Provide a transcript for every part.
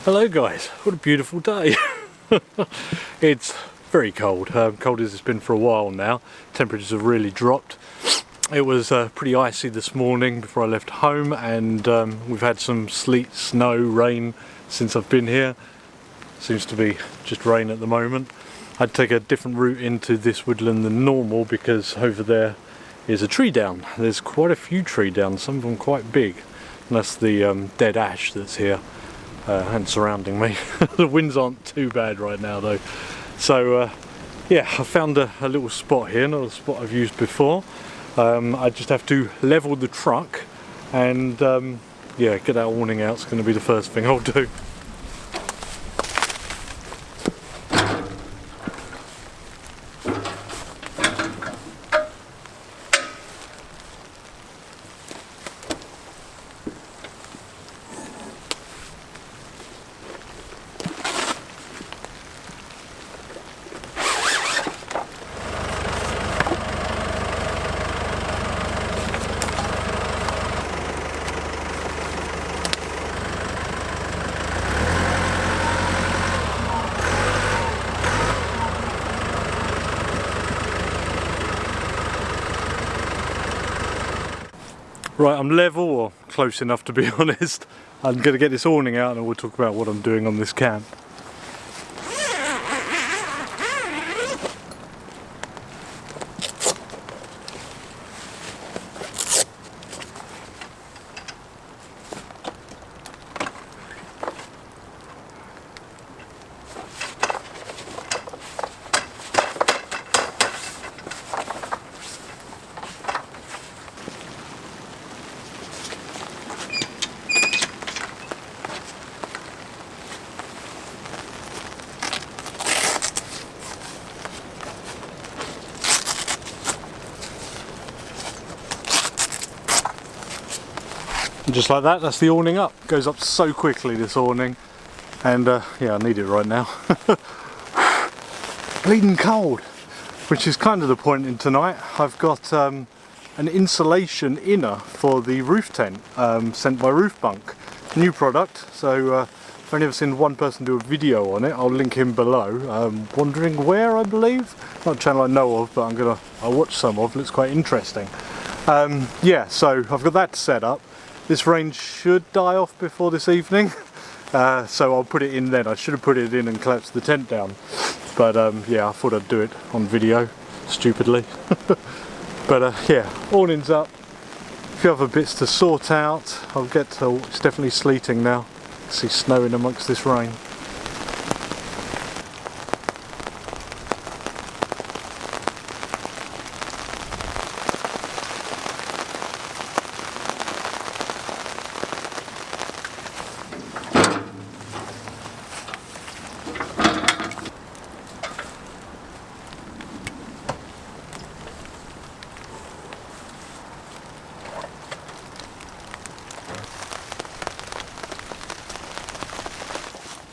Hello guys, what a beautiful day. It's very cold, cold as it's been for a while now. Temperatures have really dropped. It was pretty icy this morning before I left home, and we've had some sleet, snow, rain since I've been here. Seems to be just rain at the moment. I'd take a different route into this woodland than normal because over there is a tree down. There's quite a few tree downs, some of them quite big, and that's the dead ash that's here. And surrounding me. The winds aren't too bad right now though. So yeah, I found a little spot here, not a spot I've used before. I just have to level the truck and yeah, get that awning out. It's going to be the first thing I'll do. Right, I'm level, or close enough to be honest. I'm going to get this awning out and we'll talk about what I'm doing on this camp. And just like that, that's the awning up. It goes up so quickly, this awning, and yeah, I need it right now. Bleeding cold, which is kind of the point in tonight. I've got an insulation inner for the roof tent sent by Roof Bunk. New product, so I've only ever seen one person do a video on it. I'll link him below. Wondering where, I believe. Not a channel I know of, but I'll watch some of. Looks quite interesting. Yeah, so I've got that set up. This rain should die off before this evening, so I'll put it in then. I should have put it in and collapsed the tent down, but yeah, I thought I'd do it on video, stupidly. But yeah, awning's up. A few other bits to sort out. I'll get to, it's definitely sleeting now. I see snow in amongst this rain.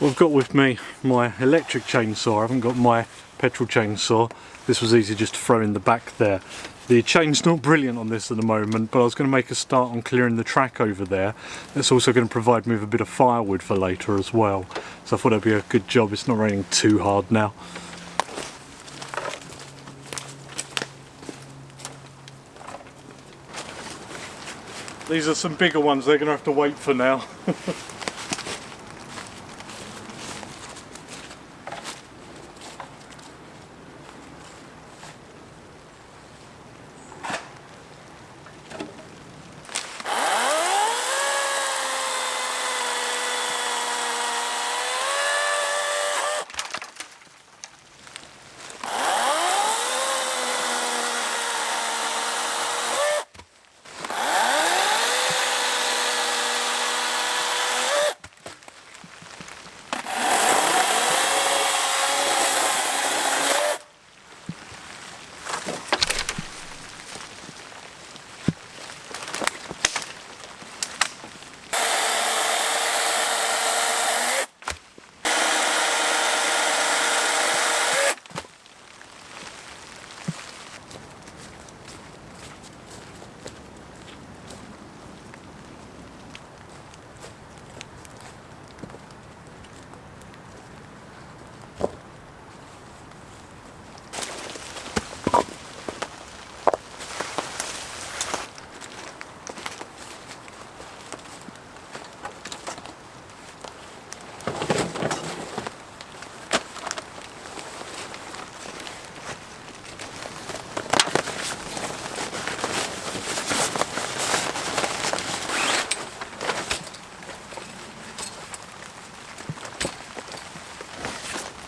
Well, I've got with me my electric chainsaw. I haven't got my petrol chainsaw. This was easy just to throw in the back there. The chain's not brilliant on this at the moment, but I was going to make a start on clearing the track over there. It's also going to provide me with a bit of firewood for later as well. So I thought that'd be a good job. It's not raining too hard now. These are some bigger ones. They're going to have to wait for now.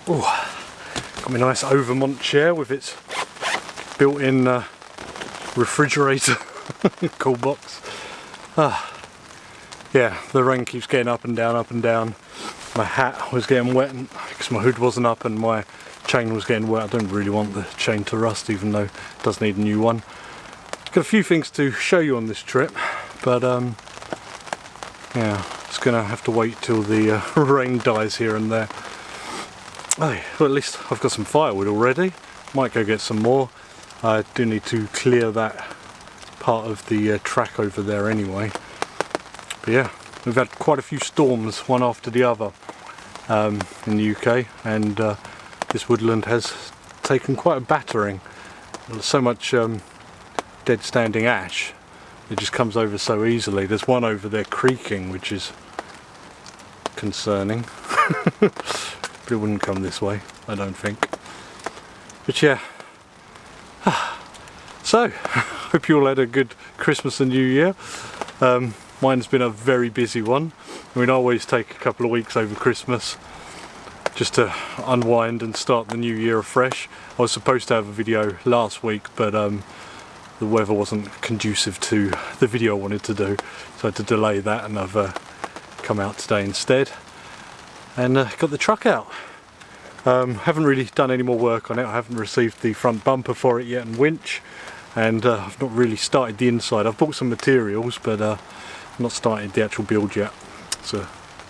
Oh, got my nice Overmont chair with its built-in refrigerator cool box. Yeah, the rain keeps getting up and down, up and down. My hat was getting wet because my hood wasn't up and my chain was getting wet. I don't really want the chain to rust, even though it does need a new one. Got a few things to show you on this trip, but yeah, it's gonna have to wait till the rain dies here and there. Oh, well, at least I've got some firewood already. Might go get some more. I do need to clear that part of the track over there anyway. But yeah, we've had quite a few storms, one after the other, in the UK, and this woodland has taken quite a battering. There's so much dead standing ash, it just comes over so easily. There's one over there creaking, which is concerning. But it wouldn't come this way, I don't think. But yeah. So, hope you all had a good Christmas and New Year. Mine's been a very busy one. I mean, I always take a couple of weeks over Christmas just to unwind and start the new year afresh. I was supposed to have a video last week, but the weather wasn't conducive to the video I wanted to do, so I had to delay that, and I've come out today instead and got the truck out. Haven't really done any more work on it. I haven't received the front bumper for it yet and winch, and I've not really started the inside. I've bought some materials, but I've not started the actual build yet, so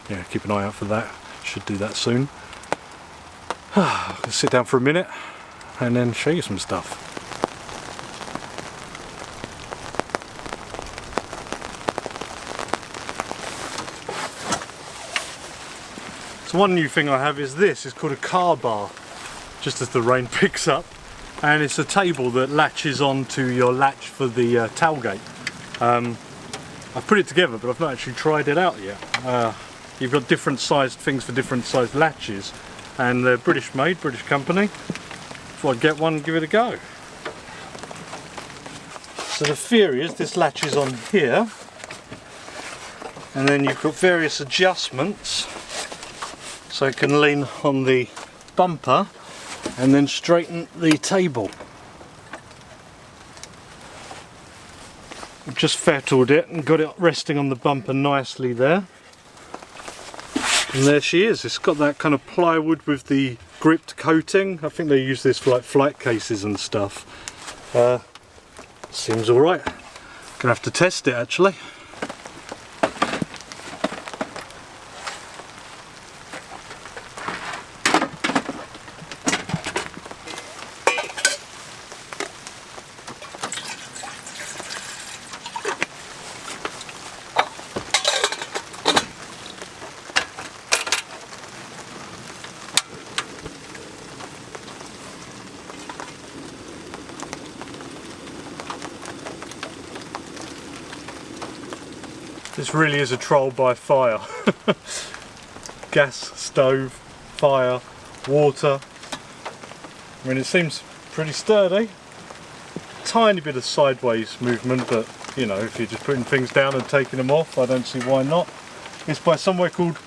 yeah, keep an eye out for that. Should do that soon. I'll sit down for a minute and then show you some stuff. So one new thing I have is this. It's called a car bar, just as the rain picks up, and it's a table that latches onto your latch for the tailgate. I've put it together, but I've not actually tried it out yet. You've got different sized things for different sized latches, and they're British made, British company. Thought I'd get one and give it a go. So the theory is this latches on here, and then you've got various adjustments so it can lean on the bumper and then straighten the table. I've just fettled it and got it resting on the bumper nicely there. And there she is. It's got that kind of plywood with the gripped coating. I think they use this for like flight cases and stuff. Seems alright. Gonna have to test it actually. This really is a trial by fire. Gas, stove, fire, water. I mean, it seems pretty sturdy. Tiny bit of sideways movement, but you know, if you're just putting things down and taking them off, I don't see why not. It's by somewhere called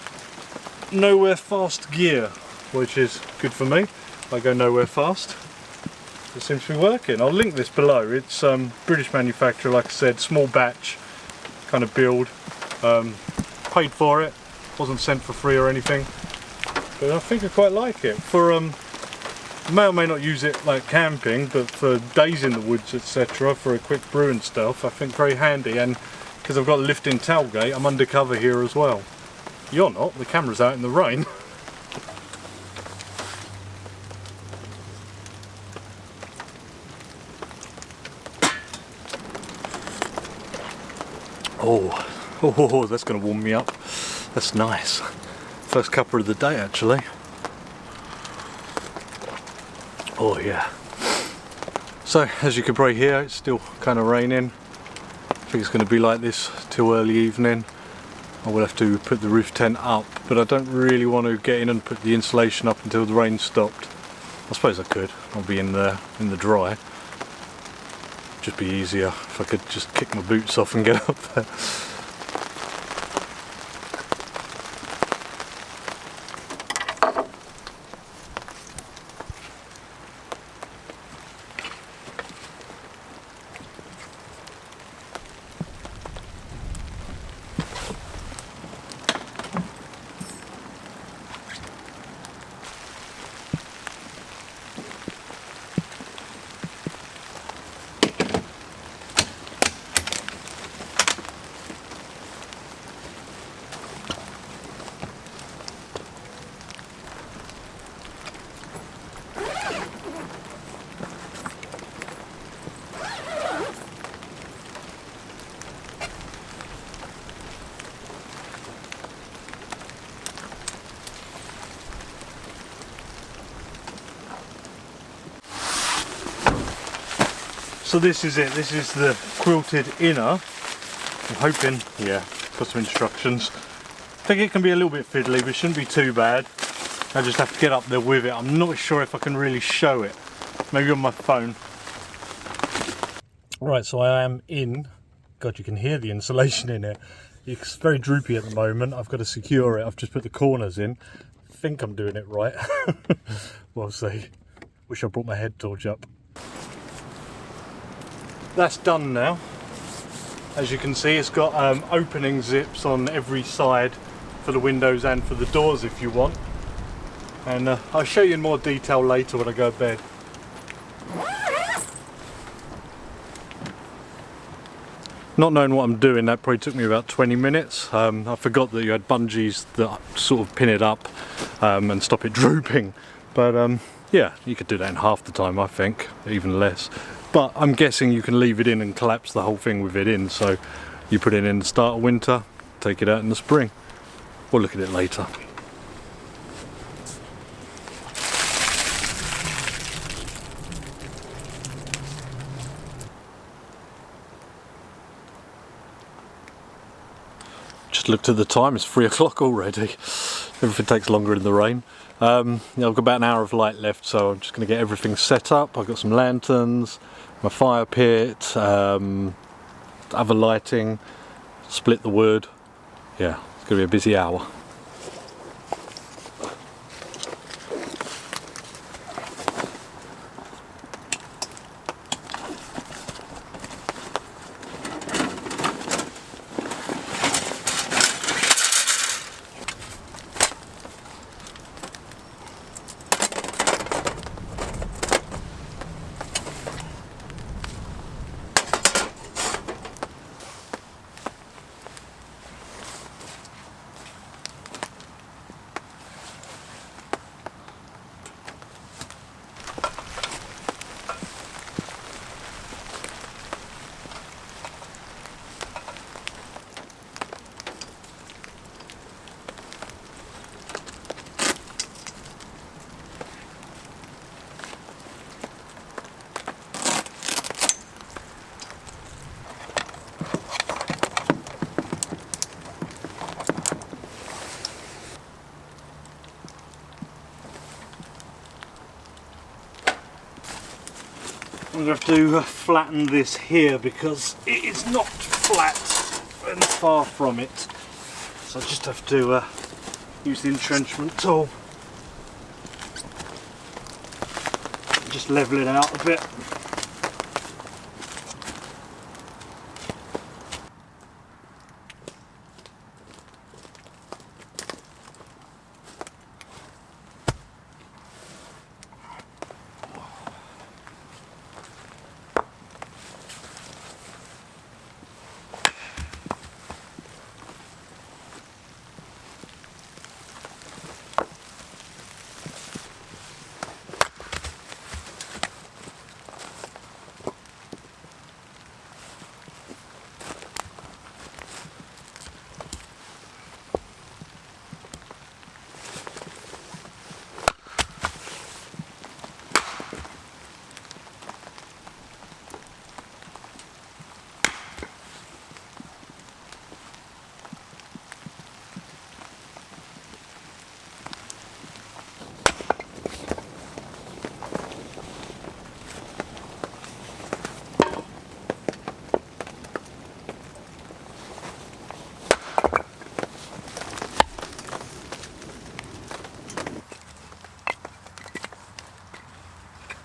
Nowhere Fast Gear, which is good for me. I go nowhere fast. It seems to be working. I'll link this below. It's British manufacturer, like I said, small batch kind of build. Paid for it, wasn't sent for free or anything, but I think I quite like it. For may or may not use it like camping, but for days in the woods, etc., for a quick brew and stuff, I think very handy. And because I've got a lift-in tailgate, I'm undercover here as well. You're not, the camera's out in the rain. Oh, that's going to warm me up. That's nice. First cuppa of the day actually. Oh yeah. So as you can probably hear, it's still kind of raining. I think it's going to be like this till early evening. I will have to put the roof tent up, but I don't really want to get in and put the insulation up until the rain stopped. I suppose I could. I'll be in there in the dry. Just be easier if I could just kick my boots off and get up there. So this is it, this is the quilted inner. I'm hoping, yeah, got some instructions. I think it can be a little bit fiddly, but it shouldn't be too bad. I just have to get up there with it. I'm not sure if I can really show it. Maybe on my phone. Right, so I am in. God, you can hear the insulation in it. It's very droopy at the moment. I've got to secure it. I've just put the corners in. I think I'm doing it right. We'll see. Wish I brought my head torch up. That's done now. As you can see, it's got opening zips on every side for the windows and for the doors if you want. And I'll show you in more detail later when I go to bed. Not knowing what I'm doing, that probably took me about 20 minutes. I forgot that you had bungees that sort of pin it up and stop it drooping. But yeah, you could do that in half the time, I think, even less. But I'm guessing you can leave it in and collapse the whole thing with it in. So you put it in the start of winter, take it out in the spring. We'll look at it later. Just looked at the time, it's 3 o'clock already. Everything takes longer in the rain. I've got about an hour of light left, so I'm just going to get everything set up. I've got some lanterns, my fire pit, other lighting, split the wood. Yeah, it's going to be a busy hour. I'm going to have to flatten this here because it is not flat and far from it. So I just have to use the entrenchment tool. Just level it out a bit.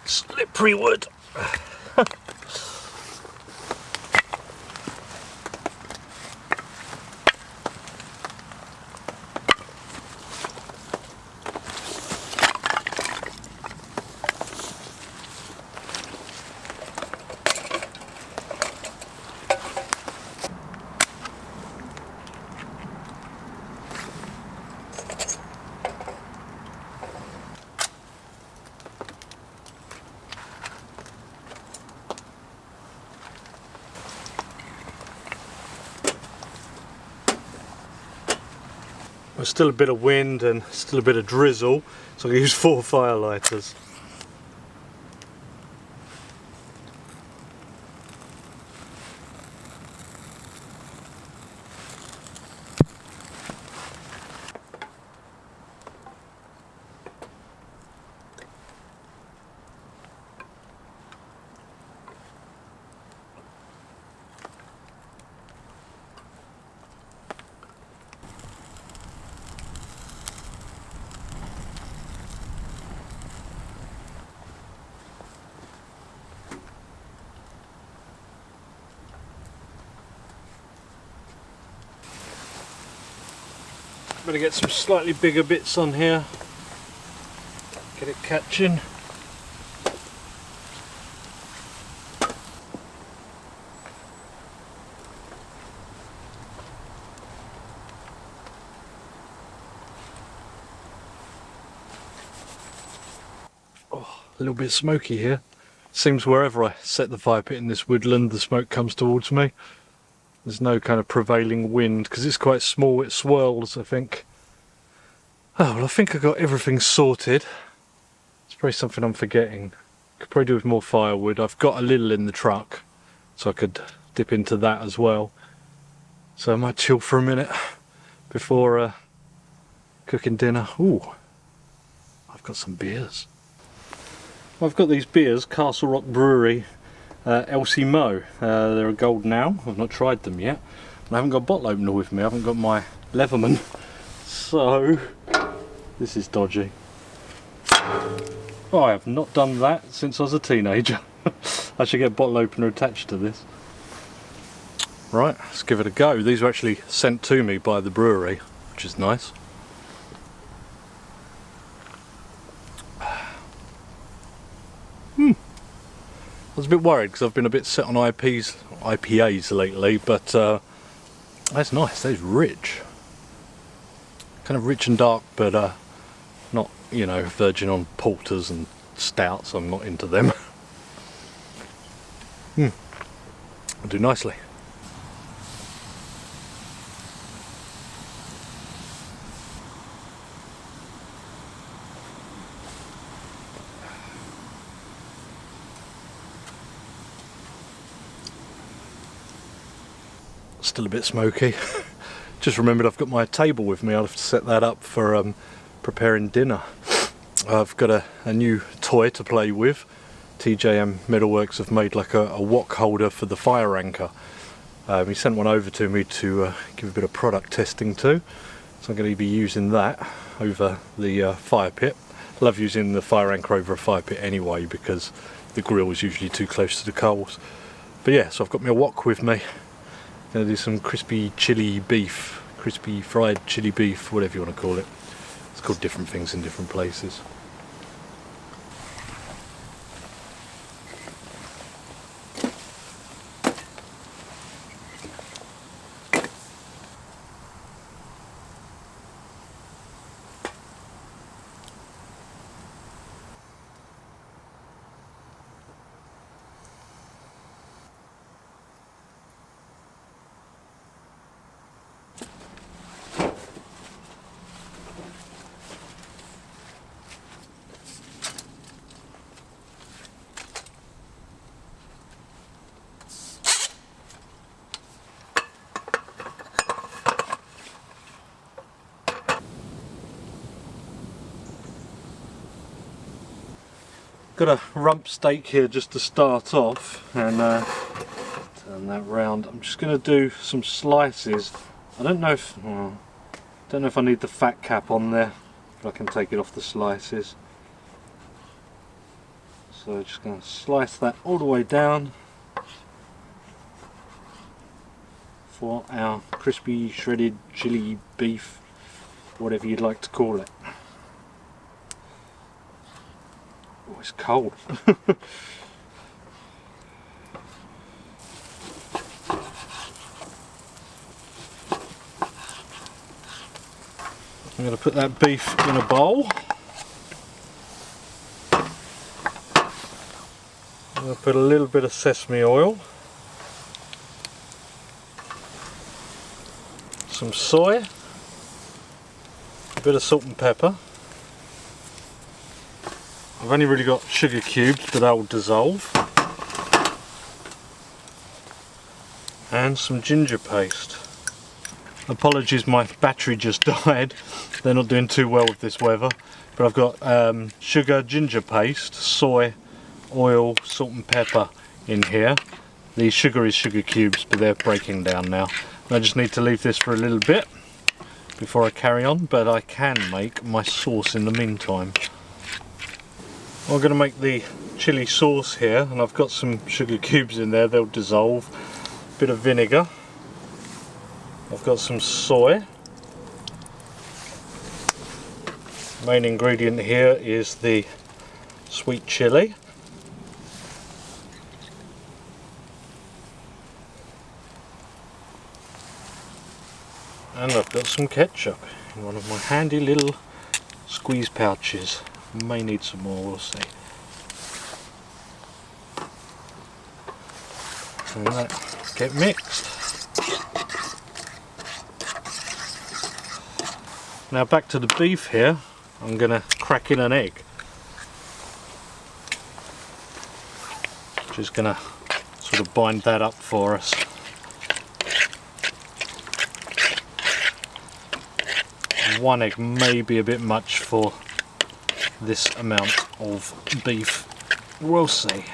Slippery wood. There's still a bit of wind and still a bit of drizzle, so I use 4 fire lighters. Better get some slightly bigger bits on here. Get it catching. Oh, a little bit smoky here. Seems wherever I set the fire pit in this woodland, the smoke comes towards me. There's no kind of prevailing wind because it's quite small, it swirls, I think. Oh, well, I think I got everything sorted. It's probably something I'm forgetting. Could probably do with more firewood. I've got a little in the truck, so I could dip into that as well. So I might chill for a minute before cooking dinner. Ooh, I've got some beers. I've got these beers, Castle Rock Brewery, Elsie Mo. They're a gold now. I've not tried them yet. And I haven't got a bottle opener with me. I haven't got my Leatherman. So, this is dodgy. Oh, I have not done that since I was a teenager. I should get a bottle opener attached to this. Right, let's give it a go. These were actually sent to me by the brewery, which is nice. I was a bit worried because I've been a bit set on IPAs lately, but that's nice. That's rich, kind of rich and dark, but not, you know, verging on porters and stouts. I'm not into them. I'll do nicely. Still a bit smoky. Just remembered I've got my table with me. I'll have to set that up for preparing dinner. I've got a new toy to play with. TJM Metalworks have made like a wok holder for the fire anchor. He sent one over to me to give a bit of product testing to. So I'm going to be using that over the fire pit. I love using the fire anchor over a fire pit anyway because the grill is usually too close to the coals. But yeah, so I've got my wok with me. Gonna do some crispy chili beef, crispy fried chili beef, whatever you want to call it. It's called different things in different places. Got a rump steak here just to start off, and turn that round. I'm just going to do some slices. I don't know if I need the fat cap on there, but I can take it off the slices. So just going to slice that all the way down for our crispy shredded chili beef, whatever you'd like to call it. Oh, it's cold. I'm going to put that beef in a bowl. I'm going to put a little bit of sesame oil, some soy, a bit of salt and pepper. I've only really got sugar cubes, but they'll dissolve. And some ginger paste. Apologies, my battery just died. They're not doing too well with this weather. But I've got sugar, ginger paste, soy, oil, salt and pepper in here. The sugar is sugar cubes, but they're breaking down now. I just need to leave this for a little bit before I carry on, but I can make my sauce in the meantime. I'm going to make the chili sauce here, and I've got some sugar cubes in there, they'll dissolve. A bit of vinegar. I've got some soy. Main ingredient here is the sweet chilli. And I've got some ketchup in one of my handy little squeeze pouches. May need some more, we'll see. And that get mixed. Now back to the beef here, I'm going to crack in an egg. Just going to sort of bind that up for us. One egg may be a bit much for this amount of beef. We'll see.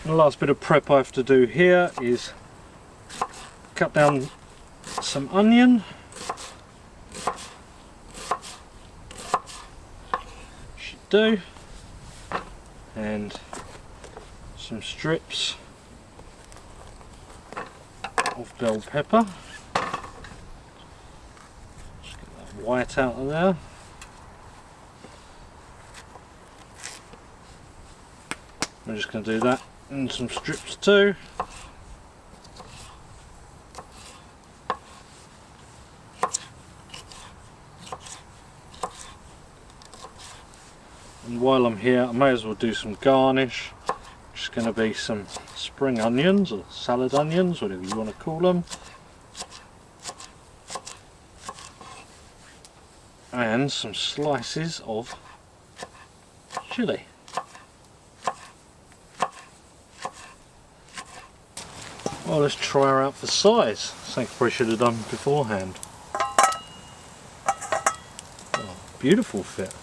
And the last bit of prep I have to do here is cut down some onion. Should do. And some strips of bell pepper. White out of there. I'm just going to do that and some strips too. And while I'm here, I may as well do some garnish. Just going to be some spring onions or salad onions, whatever you want to call them. And some slices of chilli. Well, let's try her out for size. I think I probably should have done beforehand. Oh, beautiful fit.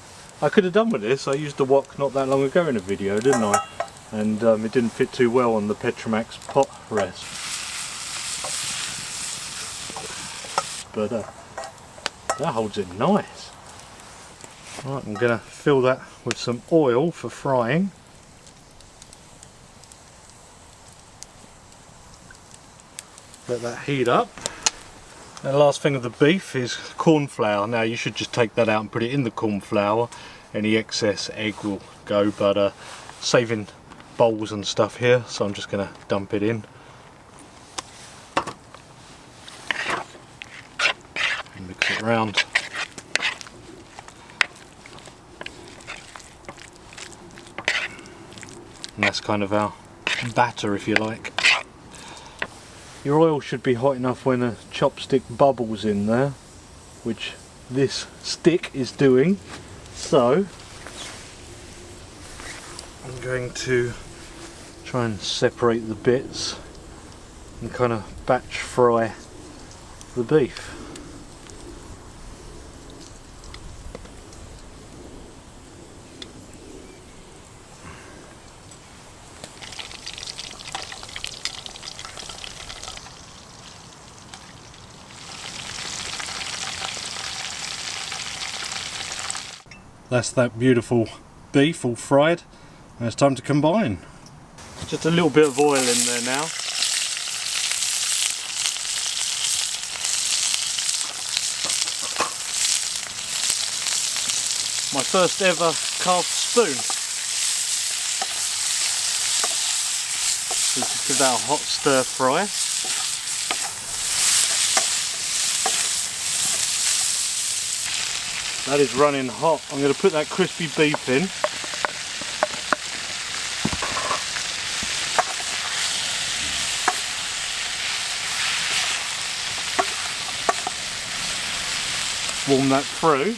I could have done with this. I used the wok not that long ago in a video, didn't I? And it didn't fit too well on the Petromax pot rest. But that holds it nice. Right, I'm going to fill that with some oil for frying. Let that heat up. And the last thing of the beef is corn flour. Now you should just take that out and put it in the corn flour. Any excess egg will go, but saving bowls and stuff here, so I'm just going to dump it in. And mix it around. And that's kind of our batter, if you like. Your oil should be hot enough when a chopstick bubbles in there, which this stick is doing. So I'm going to try and separate the bits and kind of batch fry the beef. That's that beautiful beef all fried, and it's time to combine. Just a little bit of oil in there now. My first ever carved spoon. So just give that a hot stir fry. That is running hot. I'm going to put that crispy beef in. Warm that through.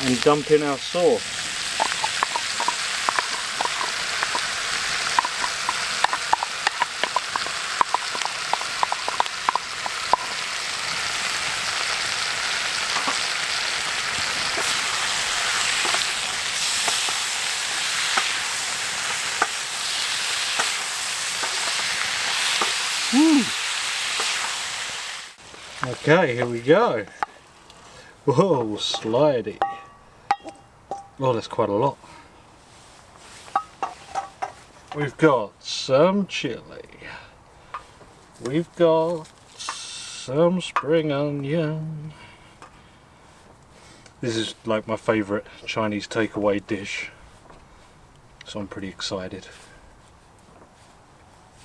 And dump in our sauce. Okay, here we go. Whoa, slidey. Oh, that's quite a lot. We've got some chili. We've got some spring onion. This is like my favourite Chinese takeaway dish, so I'm pretty excited.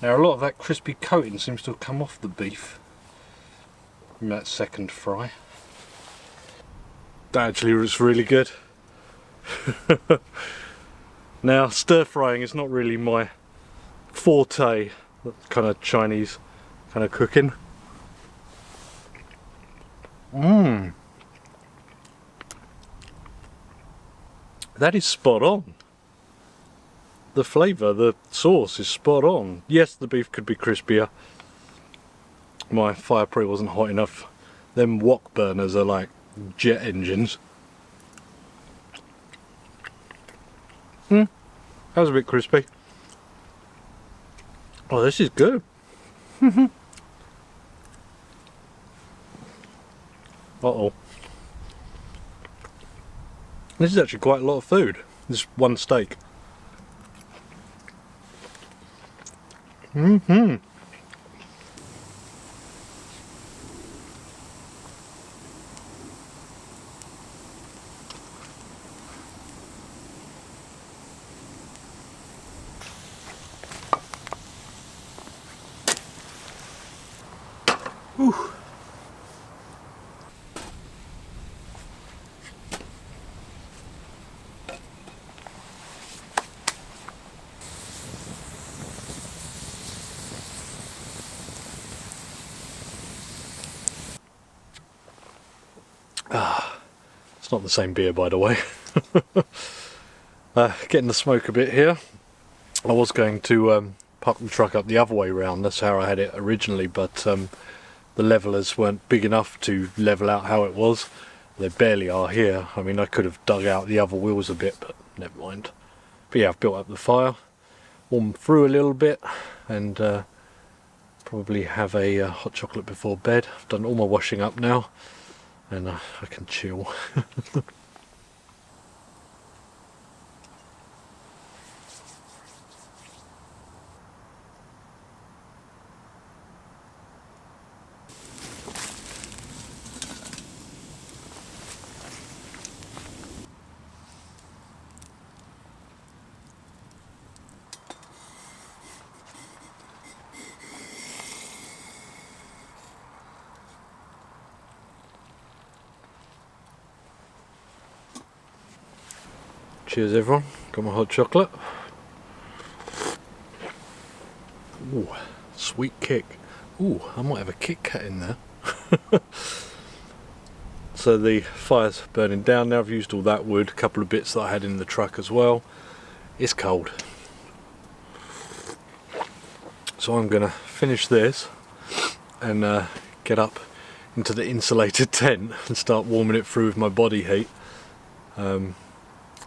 Now a lot of that crispy coating seems to have come off the beef from that second fry. That actually looks really good. Now stir frying is not really my forte, that kind of Chinese kind of cooking. That is spot on. The flavour, the sauce is spot on. Yes, the beef could be crispier. My fire probably wasn't hot enough. Them wok burners are like jet engines. That was a bit crispy. Oh, this is good. Uh-oh. This is actually quite a lot of food. This one steak. Whew. It's not the same beer, by the way. Getting the smoke a bit here. I was going to park the truck up the other way round, that's how I had it originally, but the levelers weren't big enough to level out how it was. They barely are here. I mean, I could have dug out the other wheels a bit, but never mind. But yeah, I've built up the fire, warmed through a little bit, and probably have a hot chocolate before bed. I've done all my washing up now, and I can chill. Cheers everyone, got my hot chocolate. Ooh, sweet kick. Ooh, I might have a Kit Kat in there. So the fire's burning down now. I've used all that wood, a couple of bits that I had in the truck as well. It's cold. So I'm gonna finish this and get up into the insulated tent and start warming it through with my body heat.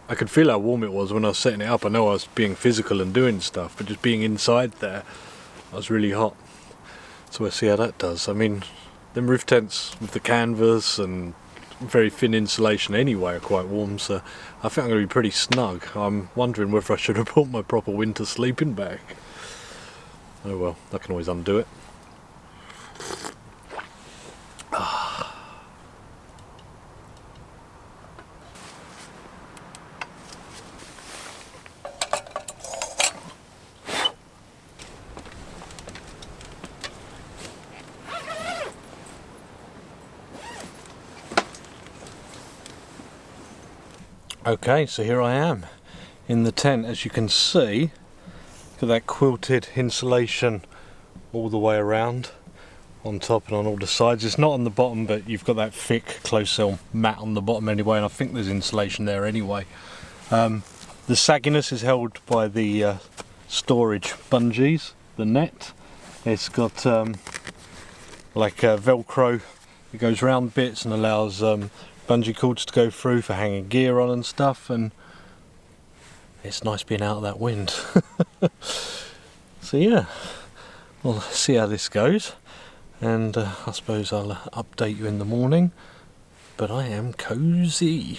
I could feel how warm it was when I was setting it up. I know I was being physical and doing stuff, but just being inside there, I was really hot. So we'll see how that does. I mean, them roof tents with the canvas and very thin insulation anyway are quite warm, so I think I'm going to be pretty snug. I'm wondering whether I should have brought my proper winter sleeping bag. Oh well, I can always undo it. Okay, so here I am in the tent. As you can see, got that quilted insulation all the way around, on top and on all the sides. It's not on the bottom, but you've got that thick close cell mat on the bottom anyway, and I think there's insulation there anyway. The sagginess is held by the storage bungees, the net. It's got like Velcro that goes round bits and allows bungee cords to go through for hanging gear on and stuff, and it's nice being out of that wind. So yeah, we'll see how this goes, and I suppose I'll update you in the morning, but I am cozy.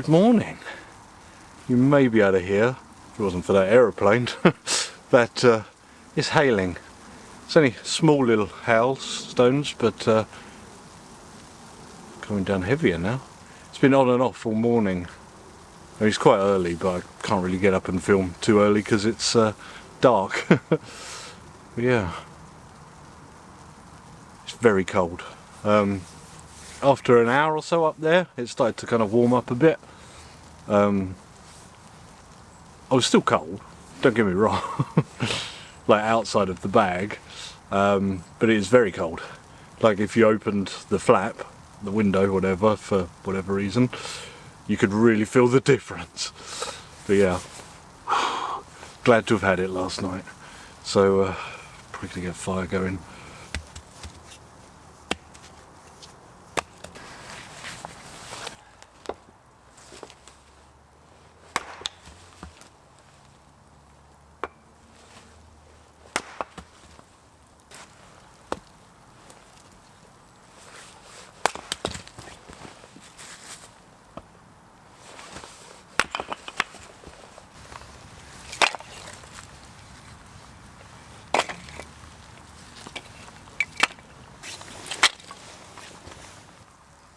Good morning. You may be able to hear, if it wasn't for that aeroplane, that it's hailing. It's only small little hailstones, but coming down heavier now. It's been on and off all morning. I mean, it's quite early, but I can't really get up and film too early because it's dark. But yeah, it's very cold. After an hour or so up there, it started to kind of warm up a bit. I was still cold, don't get me wrong, like outside of the bag, but it is very cold. Like if you opened the flap, the window, whatever, for whatever reason, you could really feel the difference. But yeah, glad to have had it last night. So probably gonna get fire going.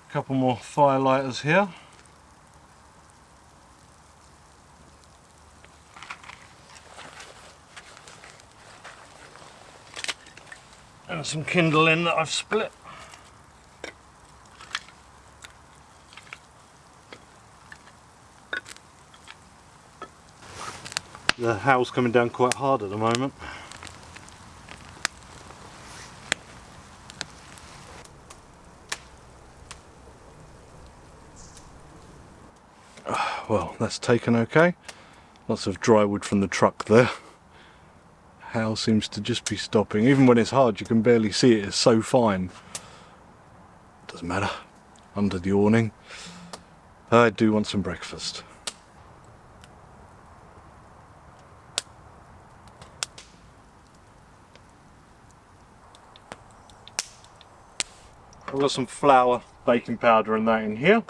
Couple more fire lighters here. And some kindling that I've split. The hail's coming down quite hard at the moment. Well, that's taken okay. Lots of dry wood from the truck there. Hail seems to just be stopping. Even when it's hard, you can barely see it. It's so fine. Doesn't matter. Under the awning. I do want some breakfast. I've got some flour, baking powder and that in here.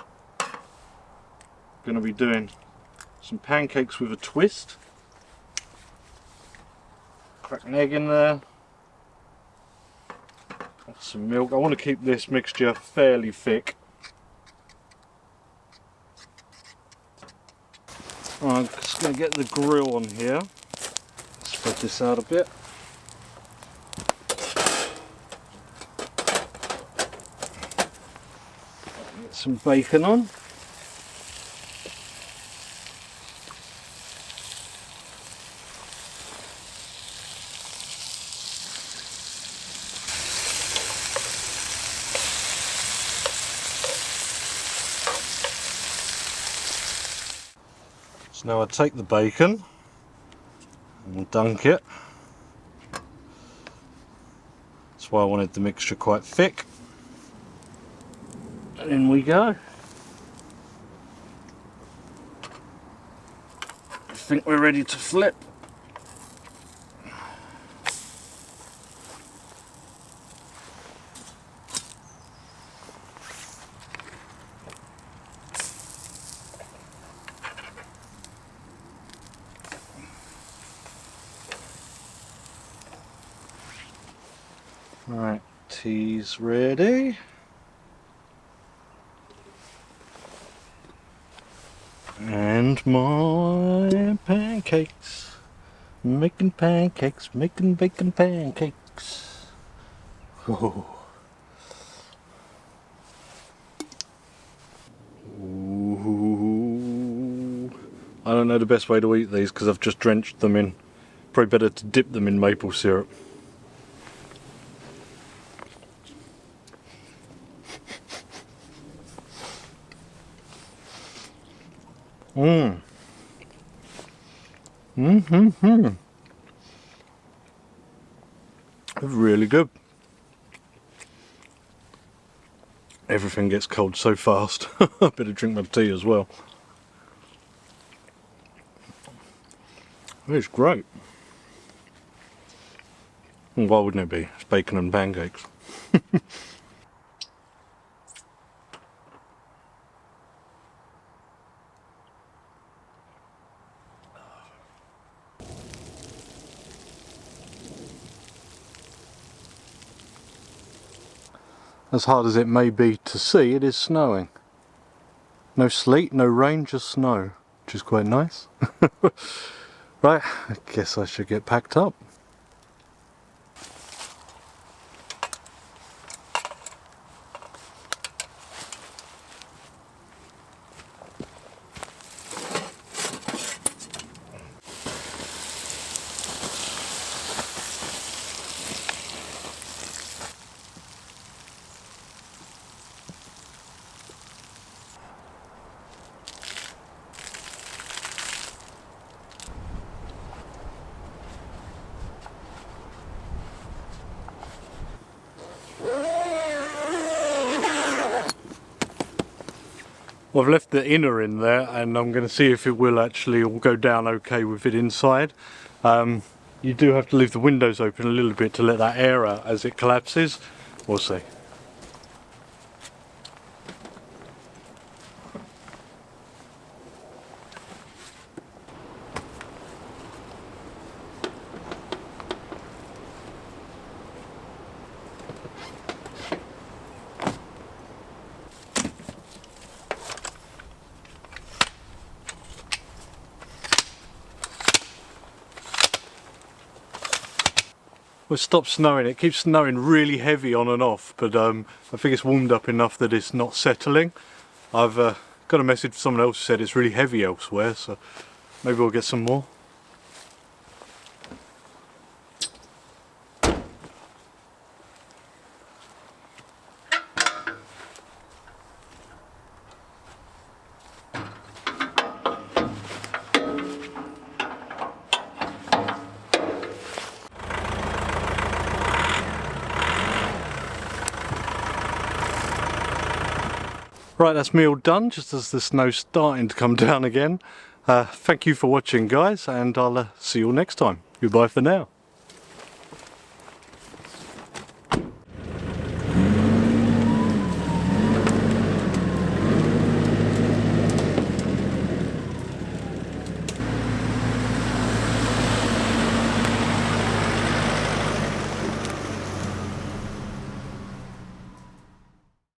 Going to be doing some pancakes with a twist. Crack an egg in there. Add some milk. I want to keep this mixture fairly thick. I'm just going to get the grill on here. Spread this out a bit. Get some bacon on. So now I take the bacon and dunk it. That's why I wanted the mixture quite thick. And in we go. I think we're ready to flip. Right, tea's ready. And my pancakes. Making pancakes, making bacon pancakes. Oh. Ooh. I don't know the best way to eat these because I've just drenched them in. Probably better to dip them in maple syrup. Mmm. Really good. Everything gets cold so fast. I better drink my tea as well. It's great. And why wouldn't it be? It's bacon and pancakes. as hard as it may be to see, it is snowing. No sleet, no rain, just snow, which is quite nice. Right, I guess I should get packed up. Well, I've left the inner in there, and I'm going to see if it will actually all go down okay with it inside. You do have to leave the windows open a little bit to let that air out as it collapses. We'll see. Well, it stopped snowing. It keeps snowing really heavy on and off, but I think it's warmed up enough that it's not settling. I've got a message from someone else who said it's really heavy elsewhere, so maybe we'll get some more. Right, that's me all done, just as the snow's starting to come down again. Thank you for watching, guys, and I'll see you all next time. Goodbye for now.